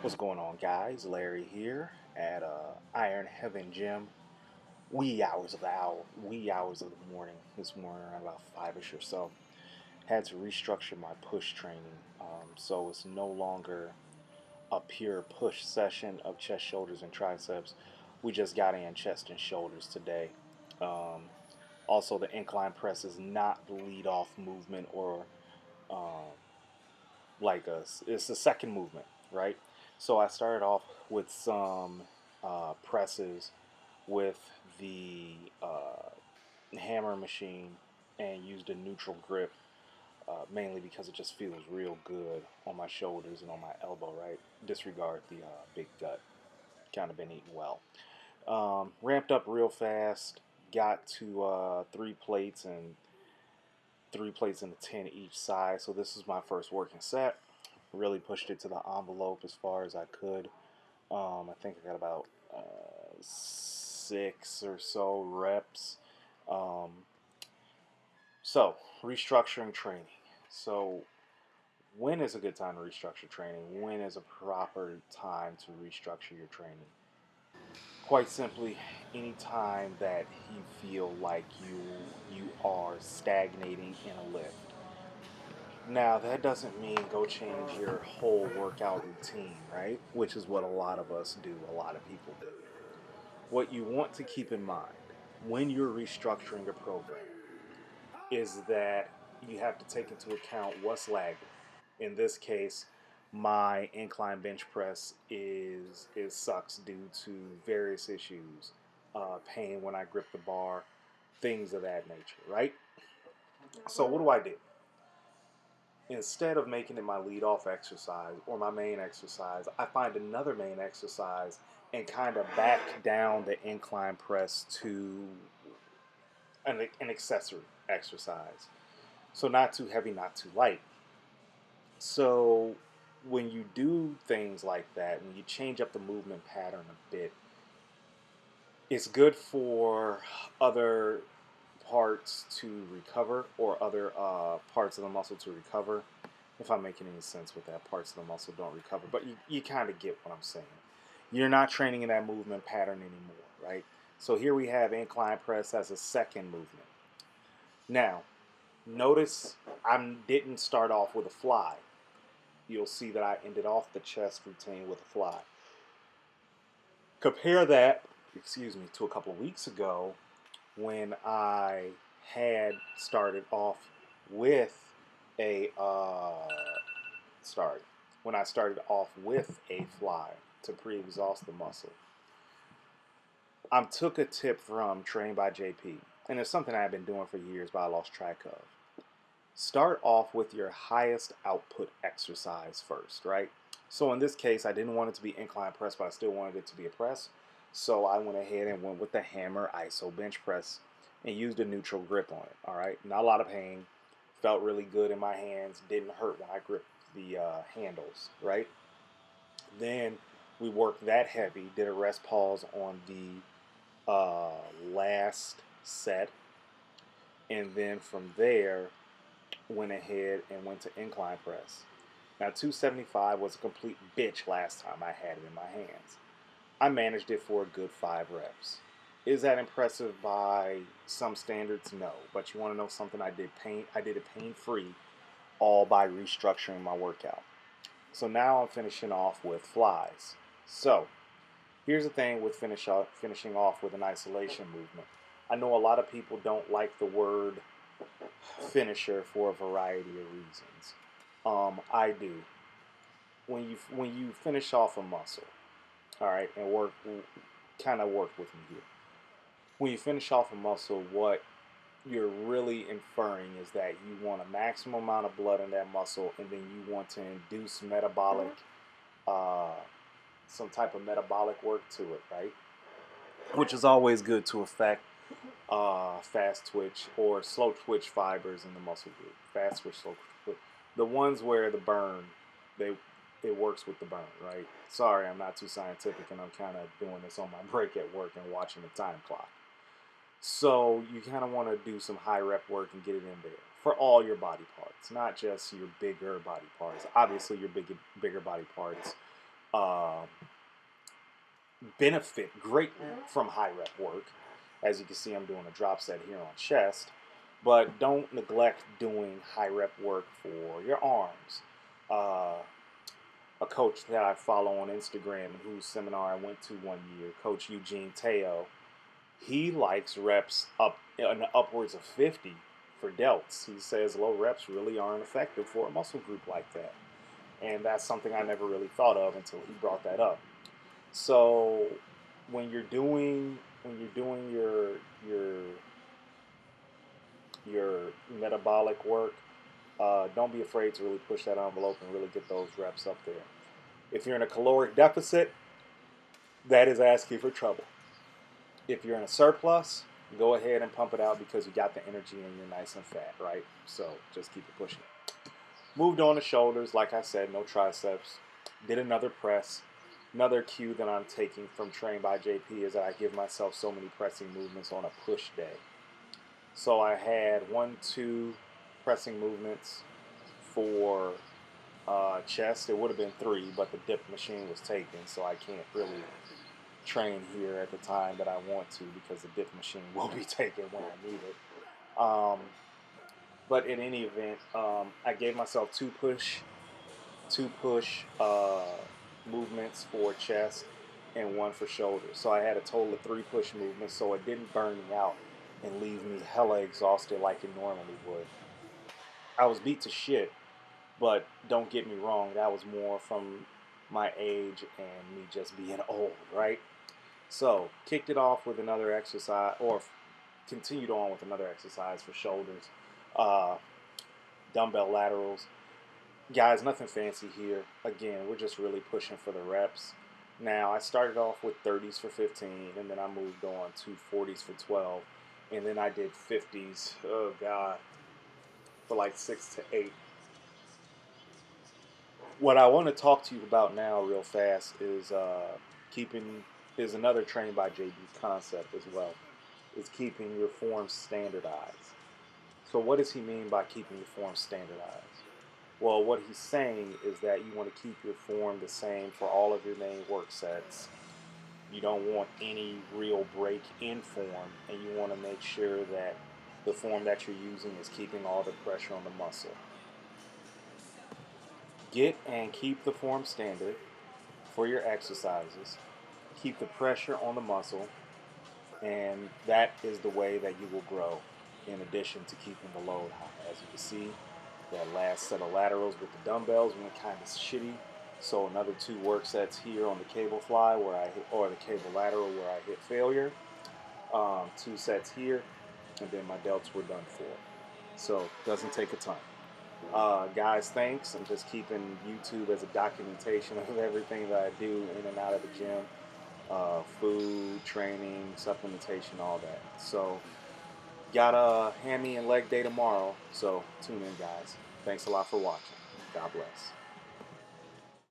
What's going on, guys? Larry here at Iron Heaven Gym. Wee hours of the morning. This morning, around about 5ish or so. Had to restructure my push training, so it's no longer a pure push session of chest, shoulders, and triceps. We just got in chest and shoulders today. Um, Also, the incline press is not the lead off movement or um, it's the second movement, right? So I started off with some presses with the hammer machine and used a neutral grip, mainly because it just feels real good on my shoulders and on my elbow, right? Disregard the big gut. Kind of been eating well. Ramped up real fast, got to 3 plates and a 10 each side. So this is my first working set. Really pushed it to the envelope as far as I could. I think I got about 6 or so reps. Um, so, restructuring training. So, when is a good time to restructure training? When is a proper time to restructure your training? Quite simply, any time that you feel like you are stagnating in a lift. Now, that doesn't mean go change your whole workout routine, right? Which is what a lot of us do, a lot of people do. What you want to keep in mind when you're restructuring a program is that you have to take into account what's lagging. In this case, my incline bench press is sucks due to various issues, pain when I grip the bar, things of that nature, right? So what do? Instead of making it my lead off exercise or my main exercise, I find another main exercise and kind of back down the incline press to an accessory exercise. So not too heavy, not too light. So when you do things like that, when you change up the movement pattern a bit, it's good for other parts to recover or other parts of the muscle to recover. If I'm making any sense with that, parts of the muscle don't recover, but you kind of get what I'm saying. You're not training in that movement pattern anymore, right? So here we have incline press as a second movement. Now, notice I didn't start off with a fly. You'll see that I ended off the chest routine with a fly. Compare that, to a couple of weeks ago when I had started off with a when I started off with a fly to pre-exhaust the muscle. I took a tip from Trained by JP, and it's something I've been doing for years, but I lost track of. Start off with your highest output exercise first, right? So in this case, I didn't want it to be incline press, but I still wanted it to be a press. So I went ahead and went with the hammer iso bench press and used a neutral grip on it. All right, not a lot of pain. Felt really good in my hands. Didn't hurt when I gripped the handles. Right. Then we worked that heavy. Did a rest pause on the last set, and then from there went ahead and went to incline press. Now 275 was a complete bitch last time I had it in my hands. I managed it for a good 5 reps. Is that impressive by some standards? No. But you want to know something? I did it pain free, all by restructuring my workout. So now I'm finishing off with flies. So here's the thing with finishing off with an isolation movement. I know a lot of people don't like the word finisher for a variety of reasons. I do. When you finish off a muscle, all right, and kind of work with me here. When you finish off a muscle, what you're really inferring is that you want a maximum amount of blood in that muscle, and then you want to induce uh, some type of metabolic work to it, right? Which is always good to affect fast twitch or slow twitch fibers in the muscle group. Fast twitch, slow twitch. The ones where the burn, they it works with the burn, right? Sorry, I'm not too scientific, and I'm kind of doing this on my break at work and watching the time clock. So you kind of want to do some high rep work and get it in there for all your body parts, not just your bigger body parts. Obviously, your bigger body parts uh, benefit greatly from high rep work. As you can see, I'm doing a drop set here on chest, but don't neglect doing high rep work for your arms. Uh, a coach that I follow on Instagram, whose seminar I went to one year, Coach Eugene Teo, he likes reps up in upwards of 50 for delts. He says low reps really aren't effective for a muscle group like that, and that's something I never really thought of until he brought that up. So when you're doing your metabolic work, don't be afraid to really push that envelope and really get those reps up there. If you're in a caloric deficit, that is asking for trouble. If you're in a surplus, go ahead and pump it out because you got the energy and you're nice and fat, right? So just keep it pushing. Moved on to shoulders, like I said, no triceps. Did another press. Another cue that I'm taking from Trained by JP is that I give myself so many pressing movements on a push day. So I had 2 pressing movements for chest. It would have been 3, but the dip machine was taken, so I can't really train here at the time that I want to because the dip machine will be taken when I need it. But in any event, I gave myself two push movements for chest and 1 for shoulders. So I had a total of 3 push movements, so it didn't burn me out and leave me hella exhausted like it normally would. I was beat to shit, but don't get me wrong, that was more from my age and me just being old, right? So kicked it off with another exercise, or continued on with another exercise for shoulders. Uh, Dumbbell laterals. Guys, nothing fancy here. Again, we're just really pushing for the reps. Now, I started off with 30s for 15, and then I moved on to 40s for 12, and then I did 50s, oh God, for like 6 to 8. What I want to talk to you about now real fast is keeping, is another Trained by JB concept as well, is keeping your form standardized. So what does he mean by keeping your form standardized? Well, what he's saying is that you want to keep your form the same for all of your main work sets. You don't want any real break in form, and you want to make sure that the form that you're using is keeping all the pressure on the muscle. Get and keep the form standard for your exercises. Keep the pressure on the muscle, and that is the way that you will grow, in addition to keeping the load high. As you can see, that last set of laterals with the dumbbells went kind of shitty. So another 2 work sets here on the cable fly where I hit, or the cable lateral where I hit failure. 2 sets here, and then my delts were done for. So doesn't take a ton. Guys, thanks. I'm just keeping YouTube as a documentation of everything that I do in and out of the gym. Food, training, supplementation, all that. So got a hammy and leg day tomorrow, so tune in, guys. Thanks a lot for watching. God bless.